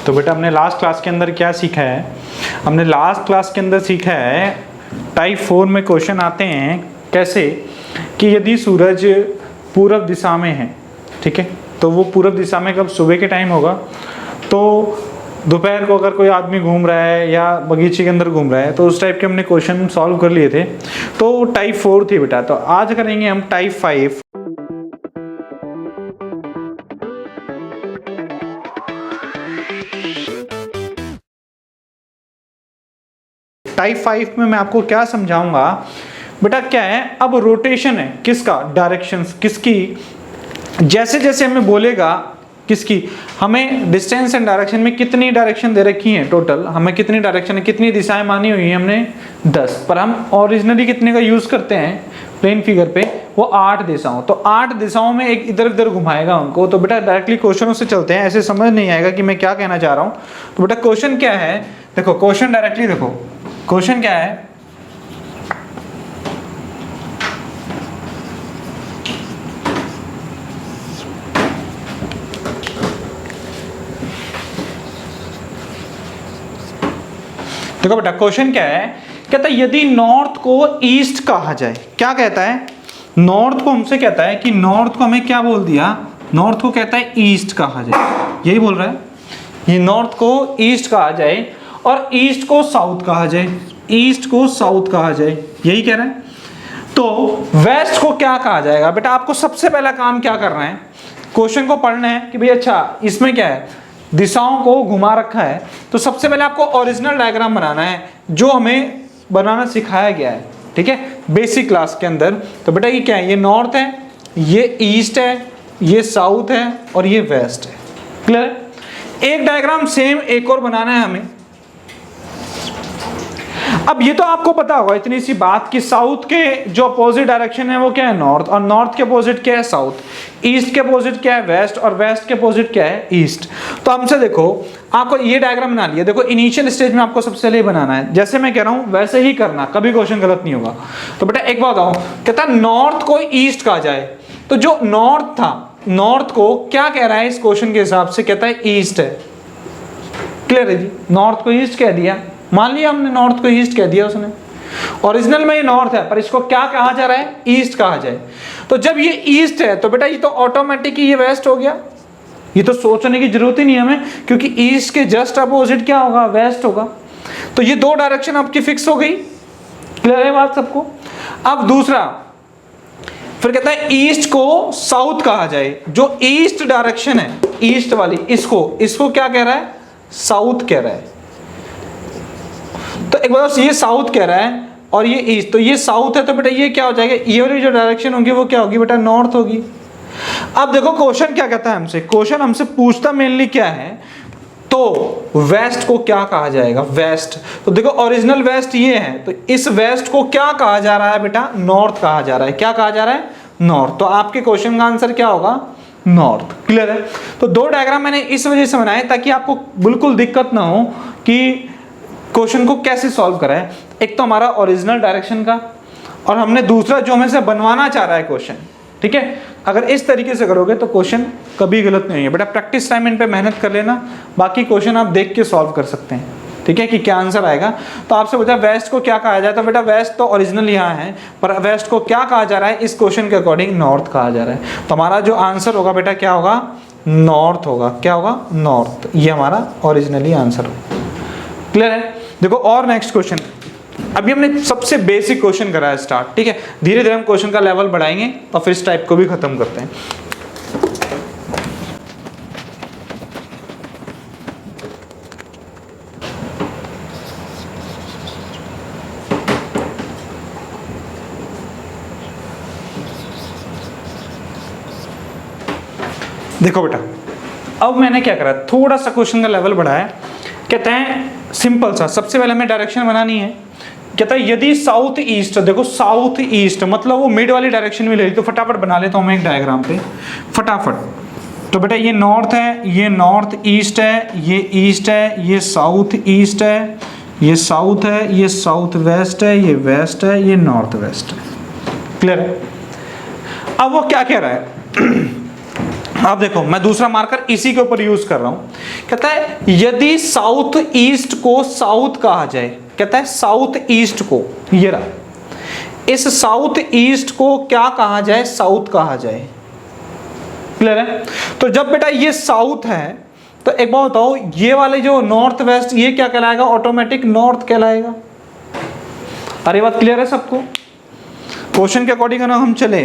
तो बेटा हमने लास्ट क्लास के अंदर क्या सीखा है, हमने लास्ट क्लास के अंदर सीखा है टाइप 4 में क्वेश्चन आते हैं कैसे कि यदि सूरज पूर्व दिशा में है, ठीक है, तो वो पूर्व दिशा में कब सुबह के टाइम होगा, तो दोपहर को अगर कोई आदमी घूम रहा है या बगीचे के अंदर घूम रहा है, तो उस टाइप के हमने क्वेश्चन सॉल्व कर लिए थे। तो टाइप 4 थी बेटा। तो आज करेंगे हम टाइप 5। टाइप 5 में मैं आपको क्या समझाऊंगा बेटा, क्या है, अब रोटेशन है किसका, डायरेक्शंस किसकी, जैसे जैसे हमें बोलेगा किसकी, हमें डिस्टेंस एंड डायरेक्शन में कितनी डायरेक्शन दे रखी है, टोटल हमें कितनी डायरेक्शन है, कितनी दिशाएं मानी हुई है हमने 10, पर हम ओरिजिनली कितने का यूज करते हैं प्लेन फिगर पे, वो 8 दिशाओं। तो 8 दिशाओं में एक इधर उधर घुमाएगा उनको। तो बेटा डायरेक्टली क्वेश्चनों से चलते हैं, ऐसे समझ नहीं आएगा कि मैं क्या कहना चाह रहा हूँ। तो बेटा क्वेश्चन क्या है, देखो क्वेश्चन डायरेक्टली देखो, क्वेश्चन क्या है, देखो बेटा क्वेश्चन क्या है, कहता है यदि नॉर्थ को ईस्ट कहा जाए, क्या कहता है, नॉर्थ को हमसे कहता है कि नॉर्थ को हमें क्या बोल दिया, नॉर्थ को कहता है ईस्ट कहा जाए, यही बोल रहा है, ये नॉर्थ को ईस्ट कहा जाए और ईस्ट को साउथ कहा जाए, ईस्ट को साउथ कहा जाए, यही कह रहा है। तो वेस्ट को क्या कहा जाएगा बेटा, आपको सबसे पहला काम क्या करना है, क्वेश्चन को पढ़ना है कि भाई अच्छा इसमें क्या है, दिशाओं को घुमा रखा है। तो सबसे पहले आपको ओरिजिनल डायग्राम बनाना है जो हमें बनाना सिखाया गया है, ठीक है, बेसिक क्लास के अंदर। तो बेटा ये क्या है, ये नॉर्थ है, ये ईस्ट है, ये साउथ है और ये वेस्ट है। क्लियर है। एक डायग्राम सेम एक और बनाना है हमें। अब ये तो आपको पता होगा इतनी सी बात कि साउथ के जो अपोजिट डायरेक्शन है वो क्या है, नॉर्थ, और नॉर्थ के अपोजिट क्या है, साउथ, ईस्ट के अपोजिट क्या है, वेस्ट, और वेस्ट के अपोजिट क्या है, ईस्ट। तो हमसे देखो आपको ये डायग्राम बना लिया, देखो इनिशियल स्टेज में आपको सबसे पहले बनाना है, जैसे मैं कह रहा हूं वैसे ही करना, कभी क्वेश्चन गलत नहीं होगा। तो बेटा एक बात आओ, कहता है नॉर्थ को ईस्ट कहा जाए, तो जो नॉर्थ था, नॉर्थ को क्या कह रहा है इस क्वेश्चन के हिसाब से, कहता है ईस्ट है। क्लियर है जी, नॉर्थ को ईस्ट कह दिया, मान लिया हमने नॉर्थ को ईस्ट कह दिया उसने, ओरिजिनल में ये नॉर्थ है पर इसको क्या कहा जा रहा है, ईस्ट कहा जाए। तो जब ये ईस्ट है तो बेटा ये तो ऑटोमेटिक ये वेस्ट हो गया, ये तो सोचने की जरूरत ही नहीं हमें, क्योंकि ईस्ट के जस्ट अपोजिट क्या होगा, वेस्ट होगा। तो ये दो डायरेक्शन आपकी फिक्स हो गई। क्लियर है बात सबको। अब दूसरा फिर कहता है ईस्ट को साउथ कहा जाए, जो ईस्ट डायरेक्शन है, ईस्ट वाली, इसको क्या कह रहा है, साउथ कह रहा है। तो एक बार ये साउथ कह रहा है और ये ईस्ट, तो ये साउथ है, तो बेटा ये क्या हो जाएगा, ये वाली जो डायरेक्शन होगी वो क्या होगी बेटा, नॉर्थ होगी। अब देखो क्वेश्चन क्या कहता है हमसे, क्वेश्चन हमसे पूछता मेनली क्या है, तो वेस्ट को क्या कहा जाएगा, वेस्ट। तो देखो ओरिजिनल वेस्ट ये है, तो इस वेस्ट को क्या कहा जा रहा है बेटा, नॉर्थ कहा जा रहा है। क्या कहा जा रहा है, नॉर्थ। तो आपके क्वेश्चन का आंसर क्या होगा, नॉर्थ। क्लियर है। तो दो डायग्राम मैंने इस वजह से बनाए ताकि आपको बिल्कुल दिक्कत ना हो कि क्वेश्चन को कैसे सॉल्व करा है। एक तो हमारा ओरिजिनल डायरेक्शन का, और हमने दूसरा जो हमें से बनवाना चाह रहा है क्वेश्चन, ठीक है। अगर इस तरीके से करोगे तो क्वेश्चन कभी गलत नहीं है बेटा। प्रैक्टिस टाइम इन पे मेहनत कर लेना, बाकी क्वेश्चन आप देख के सॉल्व कर सकते हैं, ठीक है, कि क्या आंसर आएगा। तो आपसे पूछा वेस्ट को क्या कहा जाए, तो बेटा वेस्ट तो ओरिजिनल यहाँ है, पर वेस्ट को क्या कहा जा रहा है, इस क्वेश्चन के अकॉर्डिंग नॉर्थ कहा जा रहा है। तो हमारा जो आंसर होगा बेटा क्या होगा, नॉर्थ होगा। क्या होगा, नॉर्थ। ये हमारा ओरिजिनली आंसर होगा। क्लियर है। देखो और नेक्स्ट क्वेश्चन, अभी हमने सबसे बेसिक क्वेश्चन करा है स्टार्ट, ठीक है, धीरे धीरे हम क्वेश्चन का लेवल बढ़ाएंगे और फिर इस टाइप को भी खत्म करते हैं। देखो बेटा अब मैंने क्या करा, थोड़ा सा क्वेश्चन का लेवल बढ़ाया। कहते हैं सिंपल सा, सबसे पहले हमें डायरेक्शन बनानी है। कहता है यदि साउथ ईस्ट, देखो साउथ ईस्ट मतलब वो मिड वाली डायरेक्शन में ले ली, तो फटाफट बना लेता हूँ मैं एक डायग्राम पे फटाफट। तो बेटा ये नॉर्थ है, ये नॉर्थ ईस्ट है, ये ईस्ट है, ये साउथ ईस्ट है, ये साउथ है, ये साउथ वेस्ट है, ये वेस्ट है, ये नॉर्थ वेस्ट है। क्लियर है। अब वो क्या कह रहा है अब देखो मैं दूसरा मार्कर इसी के ऊपर यूज कर रहा हूं। कहता है यदि साउथ ईस्ट को साउथ कहा जाए, कहता है साउथ ईस्ट को, ये रहा, इस साउथ ईस्ट को क्या कहा जाए, साउथ कहा जाए। क्लियर है? तो जब बेटा ये साउथ है तो एक बात बताओ, ये वाले जो नॉर्थ वेस्ट ये क्या कहलाएगा, ऑटोमेटिक नॉर्थ कहलाएगा। अरे बात क्लियर है सबको? क्वेश्चन के अकॉर्डिंग अगर हम चले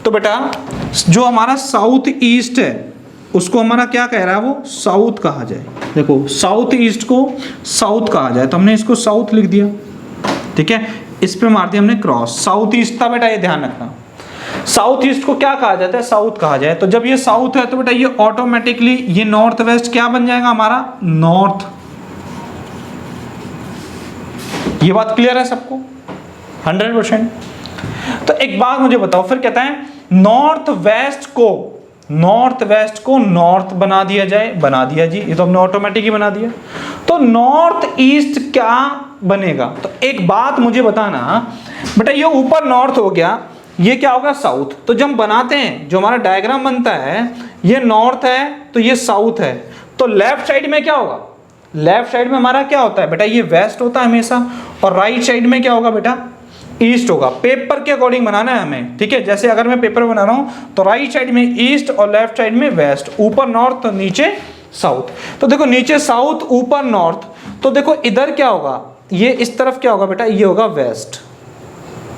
तो बेटा जो हमारा साउथ ईस्ट है उसको हमारा क्या कह रहा है, वो साउथ कहा जाए। देखो साउथ ईस्ट को साउथ कहा जाए तो हमने इसको साउथ लिख दिया, ठीक है, इस पे मार दिया हमने क्रॉस। साउथ ईस्ट था बेटा, ये ध्यान रखना, साउथ ईस्ट को क्या कहा जाता है, साउथ कहा जाए। तो जब ये साउथ है तो बेटा ये ऑटोमेटिकली ये नॉर्थ वेस्ट क्या बन जाएगा हमारा, नॉर्थ। ये बात क्लियर है सबको 100%? तो एक बात मुझे बताओ, फिर कहता है नॉर्थ वेस्ट को नॉर्थ बना दिया जाए, बना दिया जी, ये तो हमने ऑटोमेटिक ही बना दिया। तो नॉर्थ ईस्ट क्या बनेगा, तो एक बात मुझे बताना बेटा, ये ऊपर नॉर्थ हो गया, ये क्या होगा, साउथ। तो जब हम बनाते हैं, जो हमारा डायग्राम बनता है, ये नॉर्थ है तो ये साउथ है, तो लेफ्ट साइड में क्या होगा, लेफ्ट साइड में हमारा क्या होता है बेटा, ये वेस्ट होता है हमेशा, और राइट साइड में क्या होगा बेटा, ईस्ट होगा। पेपर के अकॉर्डिंग बनाना है हमें, ठीक है। जैसे अगर मैं पेपर बना रहा हूं तो राइट साइड में ईस्ट और लेफ्ट साइड में वेस्ट, ऊपर नॉर्थ तो नीचे साउथ। तो देखो नीचे साउथ ऊपर नॉर्थ, तो देखो इधर क्या होगा, ये इस तरफ क्या होगा बेटा, ये होगा वेस्ट,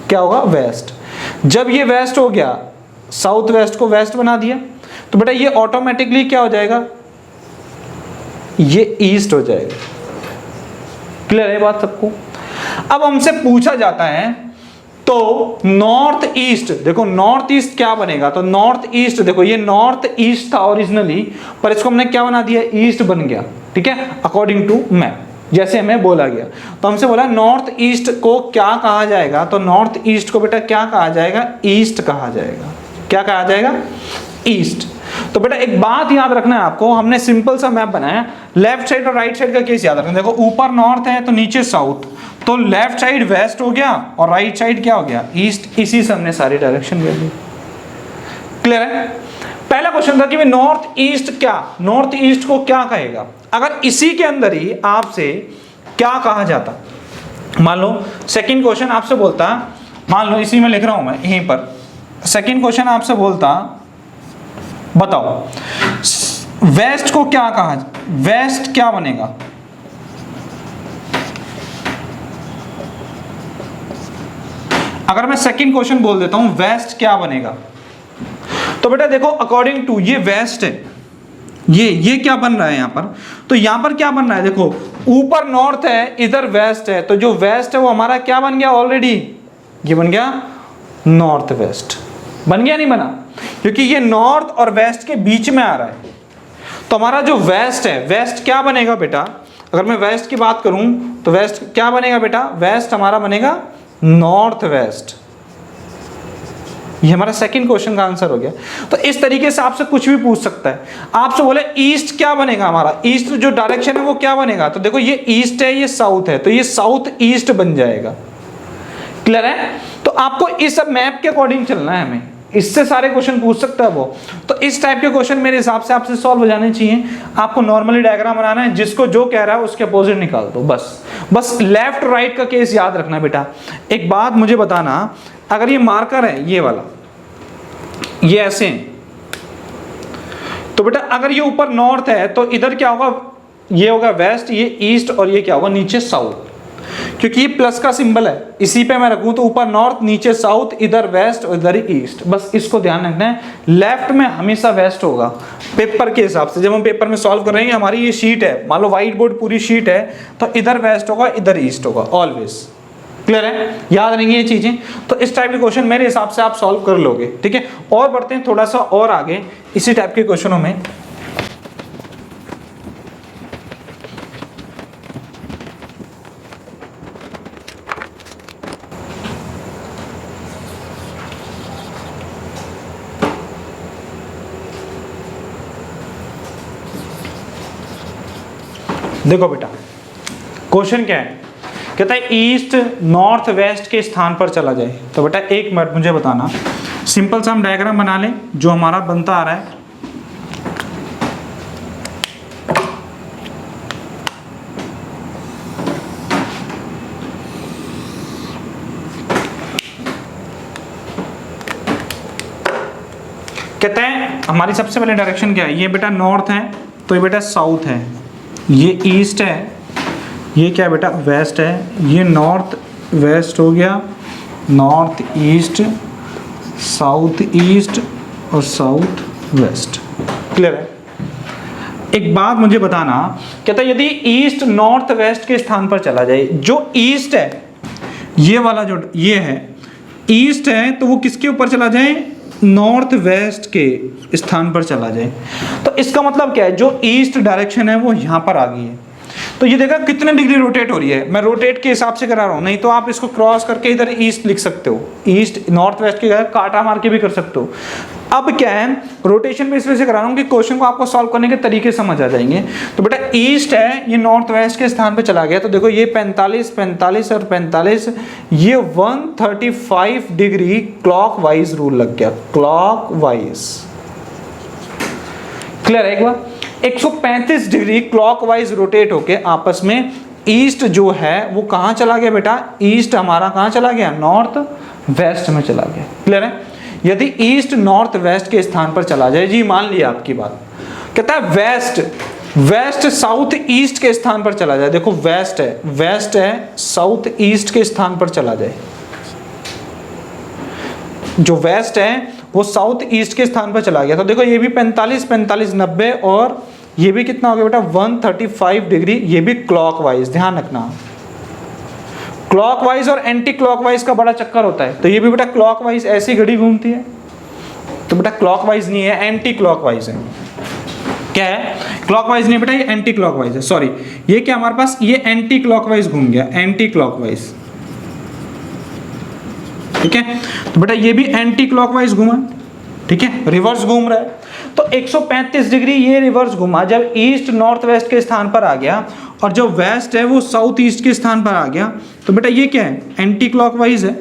क्या होगा, वेस्ट। जब ये वेस्ट हो गया, साउथ वेस्ट को वेस्ट बना दिया, तो बेटा ये ऑटोमेटिकली क्या हो जाएगा, ये ईस्ट हो जाएगा। क्लियर है बात सबको? अब हमसे पूछा जाता है तो नॉर्थ ईस्ट, देखो नॉर्थ ईस्ट क्या बनेगा, तो नॉर्थ ईस्ट देखो ये नॉर्थ ईस्ट था ओरिजिनली, पर इसको हमने क्या बना दिया, ईस्ट बन गया, ठीक है, अकॉर्डिंग टू मैप, जैसे हमें बोला गया। तो हमसे बोला नॉर्थ ईस्ट को क्या कहा जाएगा, तो नॉर्थ ईस्ट को बेटा क्या कहा जाएगा, ईस्ट कहा जाएगा। क्या कहा जाएगा, ईस्ट। तो बेटा एक बात याद रखना है आपको, हमने सिंपल सा मैप बनाया, लेफ्ट साइड और राइट साइड का केस याद रखना। देखो ऊपर नॉर्थ है तो नीचे साउथ, तो लेफ्ट साइड वेस्ट हो गया और राइट साइड क्या हो गया, ईस्ट। इसी से हमने सारी डायरेक्शन कर ली। क्लियर है? पहला क्वेश्चन था कि नॉर्थ ईस्ट क्या, नॉर्थ ईस्ट को क्या कहेगा। अगर इसी के अंदर ही आपसे क्या कहा जाता, मान लो सेकंड क्वेश्चन आपसे बोलता, मान लो इसी में लिख रहा हूं मैं यहीं पर, सेकंड क्वेश्चन आपसे बोलता, बताओ वेस्ट को क्या कहा, वेस्ट क्या बनेगा, अगर मैं सेकंड क्वेश्चन बोल देता हूं वेस्ट क्या बनेगा, तो बेटा देखो अकॉर्डिंग टू ये वेस्ट है, ये क्या बन रहा है यहां पर, तो यहां पर क्या बन रहा है, देखो ऊपर नॉर्थ है इधर वेस्ट है, तो जो वेस्ट है वो हमारा क्या बन गया ऑलरेडी, ये बन गया नॉर्थ वेस्ट। बन गया नहीं बना, क्योंकि ये नॉर्थ और वेस्ट के बीच में आ रहा है। तो हमारा जो वेस्ट है, वेस्ट क्या बनेगा बेटा, अगर मैं वेस्ट की बात करूं तो वेस्ट क्या बनेगा बेटा, वेस्ट हमारा बनेगा नॉर्थ वेस्ट। ये हमारा सेकंड क्वेश्चन का आंसर हो गया। तो इस तरीके से आपसे कुछ भी पूछ सकता है, आपसे बोले ईस्ट क्या बनेगा हमारा, ईस्ट जो डायरेक्शन है वो क्या बनेगा, तो देखो ये ईस्ट है ये साउथ है, तो ये साउथ ईस्ट बन जाएगा। क्लियर है? तो आपको इस मैप के अकॉर्डिंग चलना है, हमें इससे सारे क्वेश्चन पूछ सकता है वो। तो इस टाइप के क्वेश्चन मेरे हिसाब से आपसे सॉल्व हो जाने चाहिए। आपको नॉर्मली डायग्राम बनाना है, जिसको जो कह रहा है उसके अपोजिट निकाल दो, बस लेफ्ट राइट का केस याद रखना बेटा। एक बात मुझे बताना, अगर ये मार्कर है ये वाला, ये ऐसे है, तो बेटा अगर ये ऊपर नॉर्थ है तो इधर क्या होगा, ये होगा वेस्ट, ये ईस्ट, और ये क्या होगा नीचे साउथ, क्योंकि ये प्लस का सिंबल है, इसी पे मैं रखूं तो ऊपर नॉर्थ नीचे साउथ, इधर वेस्ट और इधर ईस्ट। बस इसको ध्यान रखना है, लेफ्ट में हमेशा वेस्ट होगा पेपर के हिसाब से। जब हम पेपर में सॉल्व कर रहे हैं, हमारी ये शीट है, मान लो व्हाइट बोर्ड पूरी शीट है, तो इधर वेस्ट होगा इधर ईस्ट होगा ऑलवेज। क्लियर है? याद रहेंगी ये चीजें। तो इस टाइप के क्वेश्चन मेरे हिसाब से आप सॉल्व कर लोगे, ठीक है। और बढ़ते हैं थोड़ा सा और आगे इसी टाइप के क्वेश्चनों में। देखो बेटा क्वेश्चन क्या है, कहता है ईस्ट नॉर्थ वेस्ट के स्थान पर चला जाए। तो बेटा एक मिनट मुझे बताना, सिंपल सा हम डायग्राम बना लें जो हमारा बनता आ रहा है। कहते हैं हमारी सबसे पहले डायरेक्शन क्या है, ये बेटा नॉर्थ है तो ये बेटा साउथ है, ये ईस्ट है, ये क्या है बेटा वेस्ट है, ये नॉर्थ वेस्ट हो गया, नॉर्थ ईस्ट, साउथ ईस्ट और साउथ वेस्ट। क्लियर है? एक बात मुझे बताना, कहता है यदि ईस्ट नॉर्थ वेस्ट के स्थान पर चला जाए, जो ईस्ट है ये वाला जो ये है ईस्ट है तो वो किसके ऊपर चला जाए, नॉर्थ वेस्ट के स्थान पर चला जाए। तो इसका मतलब क्या है, जो ईस्ट डायरेक्शन है वो यहाँ पर आ गई है। तो ये देखा कितने डिग्री रोटेट हो रही है, मैं रोटेट के हिसाब से करा रहा हूँ, नहीं तो आप इसको क्रॉस करके इधर ईस्ट लिख सकते हो, ईस्ट नॉर्थ वेस्ट के काटा मार के भी कर सकते हो। अब क्या है, रोटेशन में इस वजह से करा रहा हूँ कि क्वेश्चन को आपको सॉल्व करने के तरीके समझ आ जाएंगे। तो बेटा ईस्ट है, ये नॉर्थ वेस्ट के स्थान पे चला गया, तो देखो ये 45 45 और 45, ये 135 डिग्री क्लॉक वाइज रूल लग गया, क्लॉक वाइज। क्लियर है? एक बार 135 डिग्री क्लॉकवाइज रोटेट होके आपस में ईस्ट जो है वो कहां चला गया बेटा, ईस्ट हमारा कहां चला गया, नॉर्थ वेस्ट में चला गया। क्लियर है? यदि ईस्ट नॉर्थ वेस्ट के स्थान पर चला जाए, जी मान लिया आपकी बात, कहता है वेस्ट वेस्ट साउथ ईस्ट के स्थान पर चला जाए, देखो वेस्ट है साउथ ईस्ट के स्थान पर चला जाए, जो वेस्ट है वो साउथ ईस्ट के स्थान पर चला गया, तो देखो ये भी 45 45 90 और ये भी कितना हो गया बेटा 135 डिग्री, ये भी क्लॉकवाइज। ध्यान रखना क्लॉकवाइज और एंटी क्लॉकवाइज का बड़ा चक्कर होता है, तो ये भी बेटा क्लॉकवाइज ऐसी घड़ी घूमती है, तो बेटा क्लॉकवाइज नहीं है, एंटी क्लॉकवाइज है। क्या है, क्लॉकवाइज नहीं बेटा, ये एंटी क्लॉकवाइज है, सॉरी ये क्या हमारे पास, ये एंटी क्लॉकवाइज घूम गया, एंटी क्लॉकवाइज। ठीक है, तो बेटा ये भी एंटी क्लॉकवाइज घूमा, ठीक है, रिवर्स घूम रहा है। तो 135 डिग्री ये रिवर्स घुमा, जब ईस्ट नॉर्थ वेस्ट के स्थान पर आ गया और जो वेस्ट है वो साउथ ईस्ट के स्थान पर आ गया, तो बेटा ये क्या है, एंटी क्लॉकवाइज है।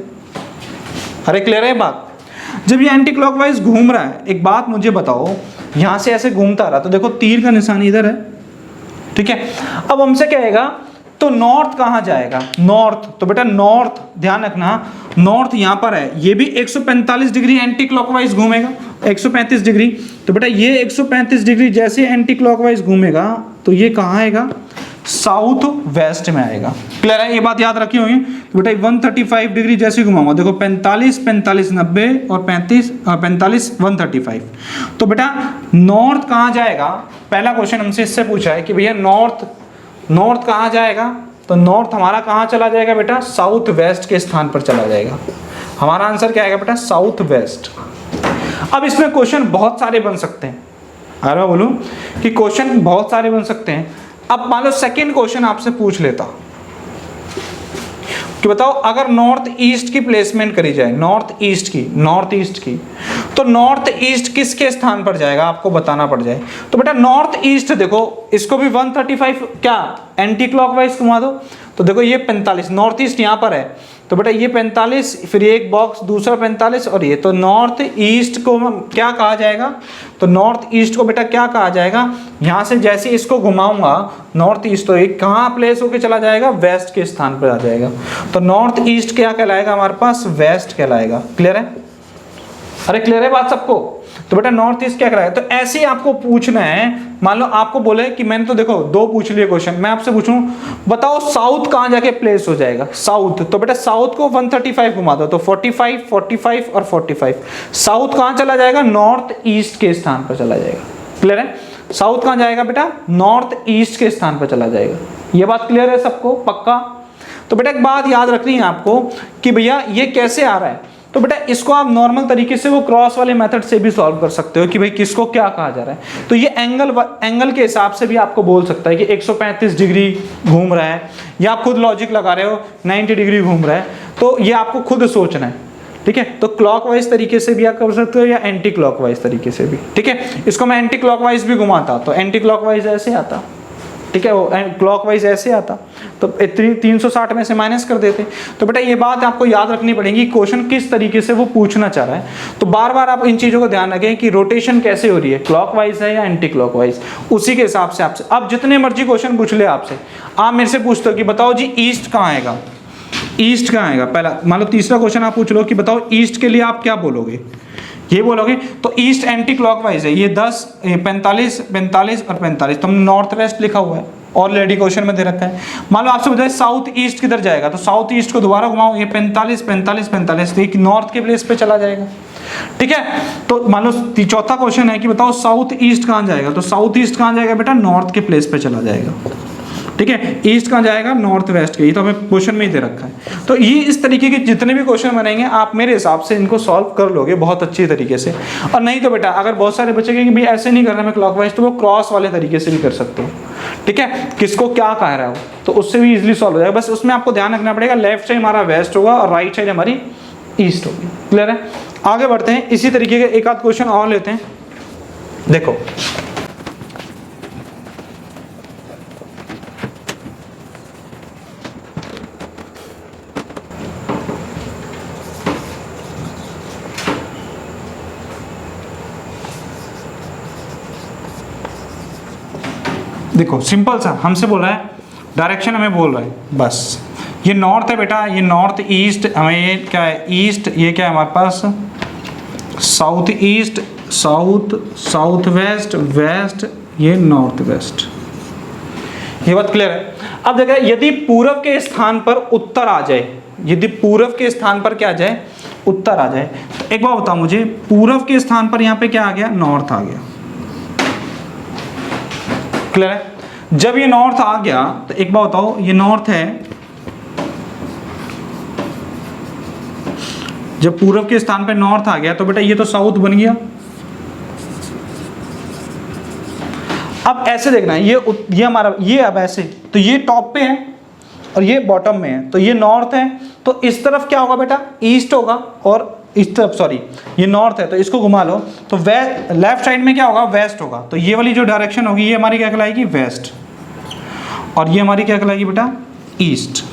अरे क्लियर है बात? जब ये एंटी क्लॉकवाइज घूम रहा है, एक बात मुझे बताओ, यहां से ऐसे घूमता रहा तो देखो तीर का निशान इधर है, ठीक है। अब हमसे कहेगा तो नॉर्थ कहां जाएगा, नॉर्थ, तो बेटा नॉर्थ ध्यान रखना, नॉर्थ यहां पर है, ये भी 145 डिग्री एंटी क्लॉकवाइज घूमेगा, 135 डिग्री, तो बेटा ये 135 डिग्री जैसे एंटी क्लॉकवाइज घूमेगा तो ये कहां आएगा, साउथ वेस्ट में आएगा। क्लियर है? ये बात याद रखी होगी। तो बेटा 135 डिग्री जैसे घुमाऊंगा, देखो 45 45 90 और 45 135, तो बेटा नॉर्थ कहां जाएगा, पहला क्वेश्चन हमसे इससे पूछा है कि भैया नॉर्थ कहाँ जाएगा, तो नॉर्थ हमारा कहाँ चला जाएगा बेटा, साउथ वेस्ट के स्थान पर चला जाएगा। हमारा आंसर क्या आएगा बेटा, साउथ वेस्ट। अब इसमें क्वेश्चन बहुत सारे बन सकते हैं, अगर मैं बोलूं कि क्वेश्चन बहुत सारे बन सकते हैं। अब मान लो सेकेंड क्वेश्चन आपसे पूछ लेता कि बताओ अगर नॉर्थ ईस्ट की प्लेसमेंट करी जाए, नॉर्थ ईस्ट की, तो नॉर्थ ईस्ट किसके स्थान पर जाएगा, आपको बताना पड़ जाए। तो बेटा नॉर्थ ईस्ट देखो, इसको भी 135 क्या एंटी क्लॉकवाइज घुमा दो, तो देखो ये 45, नॉर्थ ईस्ट यहाँ पर है, तो बेटा ये 45, फिर एक बॉक्स दूसरा 45 और ये, तो नॉर्थ ईस्ट को क्या कहा जाएगा, तो नॉर्थ ईस्ट को बेटा क्या कहा जाएगा, यहाँ से जैसे इसको घुमाऊंगा नॉर्थ ईस्ट, तो एक कहाँ प्लेस होके चला जाएगा, वेस्ट के स्थान पर आ जाएगा। तो नॉर्थ ईस्ट क्या कहलाएगा हमारे पास, वेस्ट कहलाएगा। क्लियर है? अरे क्लियर है बात सबको? तो बेटा नॉर्थ ईस्ट क्या कराएगा, तो ऐसे ही आपको पूछना है। मान लो आपको बोले कि मैंने तो देखो दो पूछ लिए क्वेश्चन, मैं आपसे पूछूं बताओ साउथ कहां जाके प्लेस हो जाएगा, साउथ, तो बेटा साउथ को 135 घुमा दो, तो 45 45 और 45, साउथ कहां चला जाएगा, नॉर्थ ईस्ट के स्थान पर चला जाएगा। क्लियर है? साउथ कहां जाएगा बेटा, नॉर्थ ईस्ट के स्थान पर चला जाएगा। ये बात क्लियर है सबको, पक्का? तो बेटा एक बात याद रखनी है आपको कि भैया ये कैसे आ रहा है, तो बेटा इसको आप नॉर्मल तरीके से वो क्रॉस वाले मेथड से भी सॉल्व कर सकते हो कि भाई किसको क्या कहा जा रहा है। तो ये एंगल के हिसाब से भी आपको बोल सकता है कि 135 डिग्री घूम रहा है, या आप खुद लॉजिक लगा रहे हो 90 डिग्री घूम रहा है, तो ये आपको खुद सोचना है। ठीक है, तो क्लॉकवाइज तरीके से भी आप कर सकते हो या एंटी क्लॉकवाइज तरीके से भी। ठीक है, इसको मैं एंटी क्लॉकवाइज भी घुमाता तो एंटी क्लॉकवाइज ऐसे आता, ठीक है, वो क्लॉकवाइज ऐसे आता, तो 360 में से माइनस कर देते। तो बेटा ये बात आपको याद रखनी पड़ेगी, क्वेश्चन किस तरीके से वो पूछना चाह रहा है। तो बार बार आप इन चीज़ों को ध्यान रखें कि रोटेशन कैसे हो रही है, क्लॉकवाइज है या एंटी क्लॉकवाइज, उसी के हिसाब से आपसे अब जितने मर्जी क्वेश्चन पूछ ले आपसे, आप मेरे से पूछते हो कि बताओ जी ईस्ट कहाँ आएगा, ईस्ट कहाँ आएगा। पहला मान लो तीसरा क्वेश्चन आप पूछ लो कि बताओ ईस्ट के लिए आप क्या बोलोगे, ये बोलोगे तो ईस्ट एंटी क्लॉकवाइज है, ये 10, 45, 45 और 45, तो हमने नॉर्थ वेस्ट लिखा हुआ है, ऑलरेडी क्वेश्चन में दे रखा है। मान लो आपसे बताए साउथ ईस्ट किधर जाएगा, तो साउथ ईस्ट को दोबारा घुमाओ, ये 45, 45, 45, तो ये नॉर्थ के प्लेस पे चला जाएगा। ठीक है, तो मान लो चौथा क्वेश्चन है कि बताओ साउथ ईस्ट कहाँ जाएगा, तो साउथ ईस्ट कहाँ जाएगा बेटा, नॉर्थ के प्लेस पे चला जाएगा। ठीक है, ईस्ट कहाँ जाएगा, नॉर्थ वेस्ट के, ये तो हमें क्वेश्चन में ही दे रखा है। तो ये इस तरीके के जितने भी क्वेश्चन बनेंगे आप मेरे हिसाब से इनको सॉल्व कर लोगे बहुत अच्छी तरीके से। और नहीं तो बेटा अगर बहुत सारे बच्चे कहेंगे भाई ऐसे नहीं करना मैं क्लॉकवाइज, तो वो क्रॉस वाले तरीके से भी कर सकते हो। ठीक है, किसको क्या कह रहा है तो उससे भी इजीली सॉल्व हो जाएगा। बस उसमें आपको ध्यान रखना पड़ेगा, लेफ्ट साइड हमारा वेस्ट होगा और राइट साइड हमारी ईस्ट होगी। क्लियर है, आगे बढ़ते हैं। इसी तरीके के एक आध क्वेश्चन और लेते हैं। देखो देखो सिंपल सा हमसे बोल रहा है, डायरेक्शन हमें बोल रहा है, बस ये नॉर्थ है बेटा, ये नॉर्थ ईस्ट, हमें ये क्या है ईस्ट, ये क्या है हमारे पास south east, south, south west, west, ये नॉर्थ वेस्ट। ये बात क्लियर है। अब देखा यदि पूर्व के स्थान पर उत्तर आ जाए, यदि पूर्व के स्थान पर क्या आ जाए, उत्तर आ जाए, तो एक बार बताओ मुझे पूर्व के स्थान पर यहाँ पे क्या आ गया, नॉर्थ आ गया। क्लियर है, जब ये नॉर्थ आ गया तो एक बार बताओ ये नॉर्थ है, जब पूर्व के स्थान पे नॉर्थ आ गया तो बेटा ये तो साउथ बन गया। अब ऐसे देखना है, ये हमारा ये अब ऐसे, तो ये टॉप पे है और ये बॉटम में है, तो ये नॉर्थ है, तो इस तरफ क्या होगा बेटा, ईस्ट होगा, और इस तरफ सॉरी ये नॉर्थ है तो इसको घुमा लो, तो लेफ्ट साइड में क्या होगा, वेस्ट होगा। तो ये वाली जो डायरेक्शन होगी ये हमारी क्या कहलाएगी, वेस्ट, और ये हमारी क्या कहलाएगी बेटा, ईस्ट।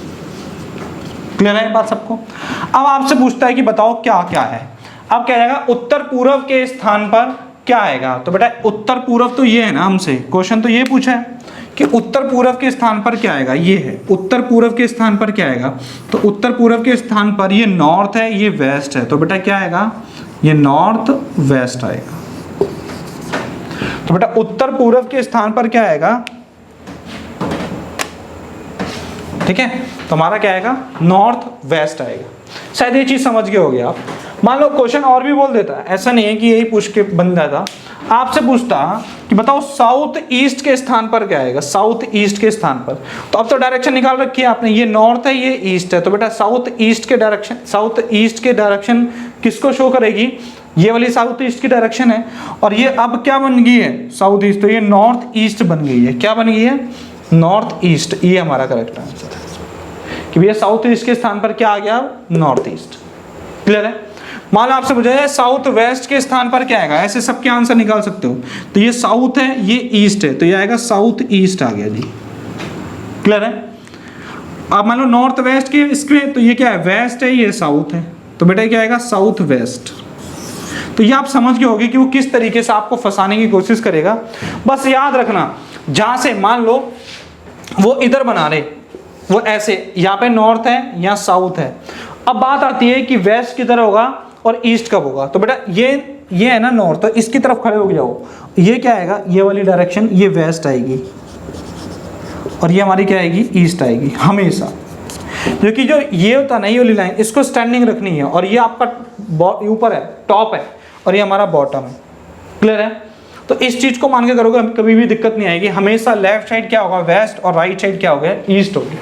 क्लियर है बात सबको। अब आपसे पूछता है कि बताओ क्या क्या है। अब क्या आएगा, उत्तर पूर्व के स्थान पर क्या आएगा, तो बेटा उत्तर पूर्व तो ये है ना, हमसे क्वेश्चन तो ये पूछा है कि उत्तर पूर्व के स्थान पर क्या आएगा, ये है उत्तर पूर्व के स्थान पर क्या आएगा, तो उत्तर पूर्व के स्थान पर ये नॉर्थ है, ये वेस्ट है, तो बेटा क्या आएगा, ये नॉर्थ वेस्ट आएगा। तो बेटा उत्तर पूर्व के स्थान पर क्या आएगा, ठीक है, तो हमारा क्या आएगा, नॉर्थ वेस्ट आएगा। शायद ये चीज समझ गए होगे आप। मान लो क्वेश्चन और भी बोल देता है, ऐसा नहीं है कि यही पूछ के बन जाता, आपसे पूछता कि बताओ साउथ ईस्ट के स्थान पर क्या आएगा, साउथ ईस्ट के स्थान पर, तो अब तो डायरेक्शन निकाल रखी है आपने, ये नॉर्थ है, ये ईस्ट है, तो बेटा साउथ ईस्ट के डायरेक्शन, साउथ ईस्ट के डायरेक्शन किसको शो करेगी, ये वाली साउथ ईस्ट की डायरेक्शन है। और ये अब क्या बन गई है, साउथ ईस्ट, तो ये नॉर्थ ईस्ट बन गई है। क्या बन गई है, नॉर्थ ईस्ट। ये हमारा करेक्ट आंसर है कि भैया साउथ ईस्ट के स्थान पर क्या आ गया, नॉर्थ ईस्ट। क्लियर है। मान लो आपसे पूछा जाए साउथ वेस्ट के स्थान पर क्या आएगा, ऐसे सबके आंसर निकाल सकते हो। तो ये साउथ है, ये ईस्ट है, तो ये आएगा साउथ ईस्ट आ गया जी। क्लियर है। अब मान लो नॉर्थ वेस्ट के इसमें, तो ये क्या है, वेस्ट है, ये साउथ है, तो बेटा क्या आएगा, साउथ वेस्ट। तो ये आप समझ गए होगे कि वो किस तरीके से आपको फंसाने की कोशिश करेगा। बस याद रखना, जहां से मान लो वो इधर बना रहे, वो ऐसे, यहाँ पे नॉर्थ है, यहाँ साउथ है। अब बात आती है कि वेस्ट किधर होगा और ईस्ट कब होगा। तो बेटा ये है ना नॉर्थ, तो इसकी तरफ खड़े हो जाओ, ये क्या आएगा, ये वाली डायरेक्शन, ये वेस्ट आएगी और ये हमारी क्या आएगी, ईस्ट आएगी हमेशा। क्योंकि जो ये होता ना, ये वाली लाइन, इसको स्टैंडिंग रखनी है, और ये आपका ऊपर है, टॉप है, और ये हमारा बॉटम है। क्लियर है। तो इस चीज को मान के करोगे, कभी भी दिक्कत नहीं आएगी। हमेशा लेफ्ट साइड क्या होगा, वेस्ट, और राइट साइड क्या होगा, ईस्ट होगी।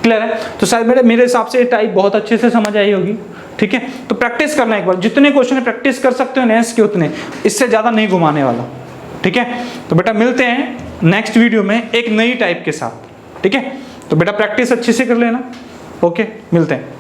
क्लियर है। तो शायद मेरे हिसाब से टाइप बहुत अच्छे से समझ आई होगी। ठीक है, तो प्रैक्टिस करना एक बार, जितने क्वेश्चन प्रैक्टिस कर सकते हो नेक्स्ट के उतने, इससे ज्यादा नहीं घुमाने वाला। ठीक है, तो बेटा मिलते हैं नेक्स्ट वीडियो में एक नई टाइप के साथ। ठीक है, तो बेटा प्रैक्टिस अच्छे से कर लेना। ओके, मिलते हैं।